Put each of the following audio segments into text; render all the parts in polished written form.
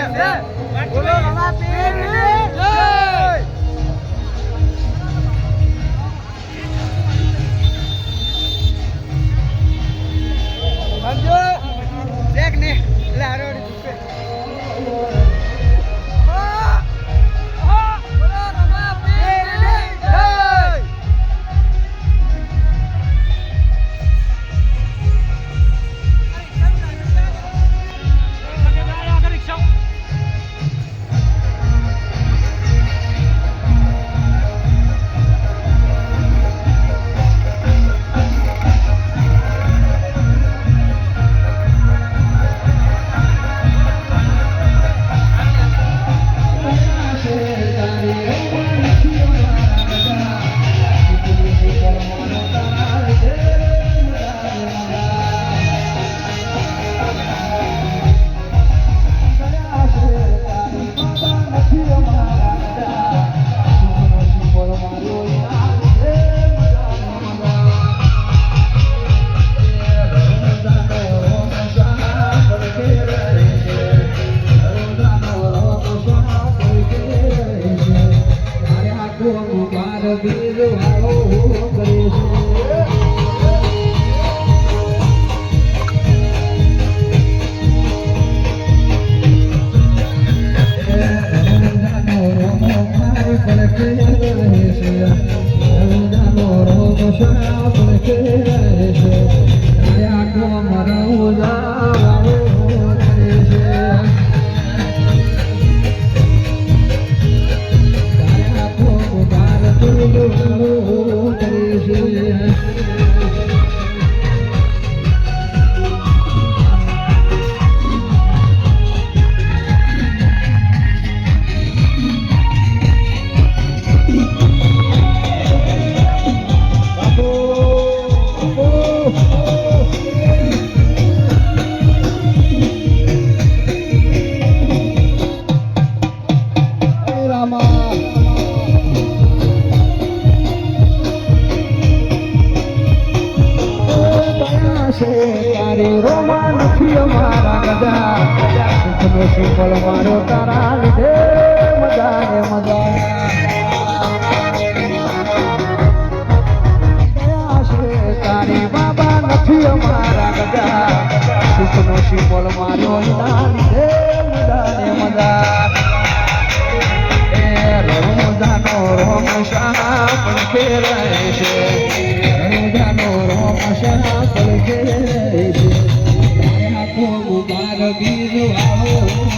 બોલો રમા પીરની જય. સમજો દેખ ને એટલે હારોડી દુખે. બોલો રમા પીરની જય. મારો તારા લીધે મજા ને મજા તારી બાબા નથી અમારા ગજા સુખનો શિવલ મારો એના લીધે મજા ને મજા એ રોજાનો રોમ શાહ પણ ફેરાય છે રોજાનો રોમ શાહ પણ ફેરાય છે આખો મુબાર બીજો આવો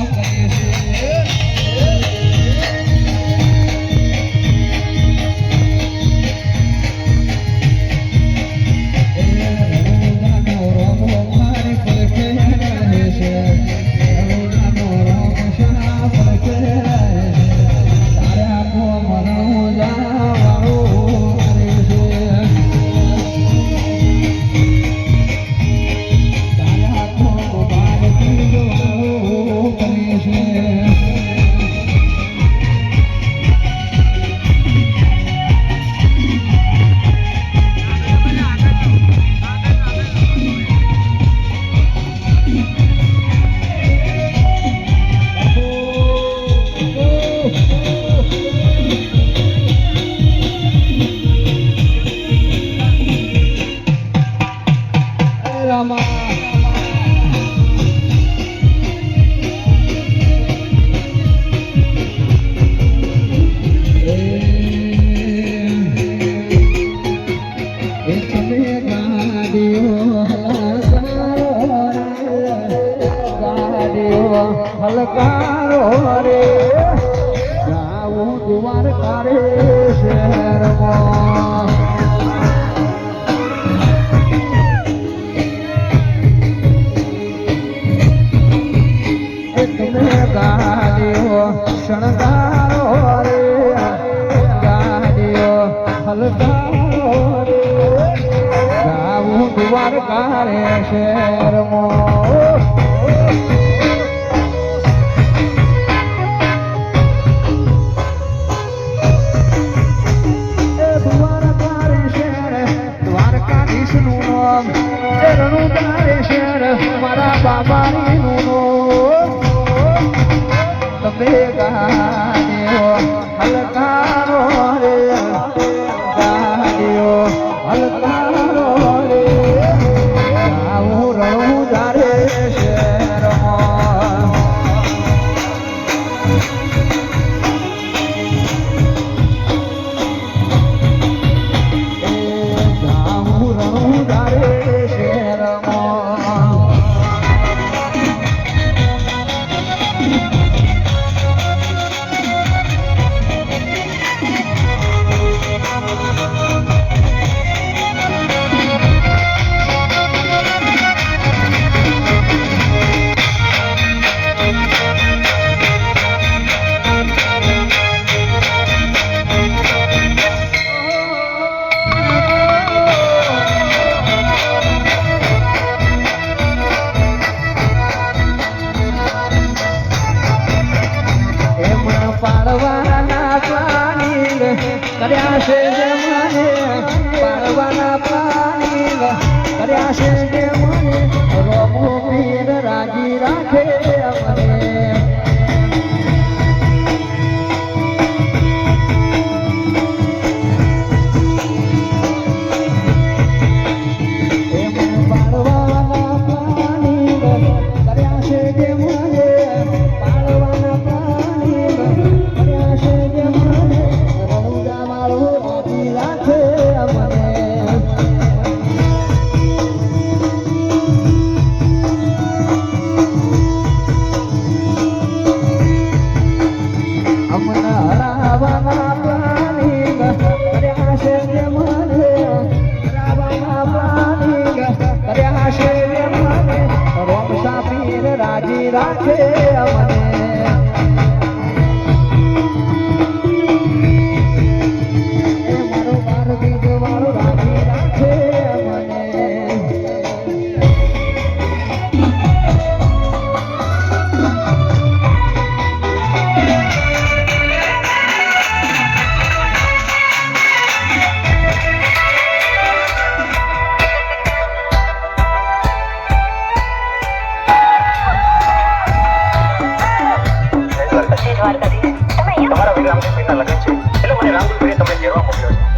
હલકારો રે જાવું દ્વારકા રે શહેરમાં તમે ગાડીઓ શણગારો રે ગાડીઓ હલકારો રે જાવું દ્વારકા રે શહેરમાં મારા બાબાની નો ગાડીઓ હલકારો રે ગાડીઓ હલકારો રે આવું રહું જારે શહેરમાં જાઉં રહું જારે શહેરમાં પાડવાના પ્લાનિંગ કર્યા છે જે મને પાડવાના પ્લાનિંગ કર્યા છે જે મને રોમો પીર રાજી રાખે અમને પાડવાના પ્લાનિંગ કર્યા છે જે મને પાડવાના રાજી રાખે અમને એ મારો બાર બીજ વાળો રાજી રાખે અમને તમારા વિરામને મહિના લગન છે એટલે મને રામદુલ ભાઈએ તમને ઘેરવા મોકલ્યો છે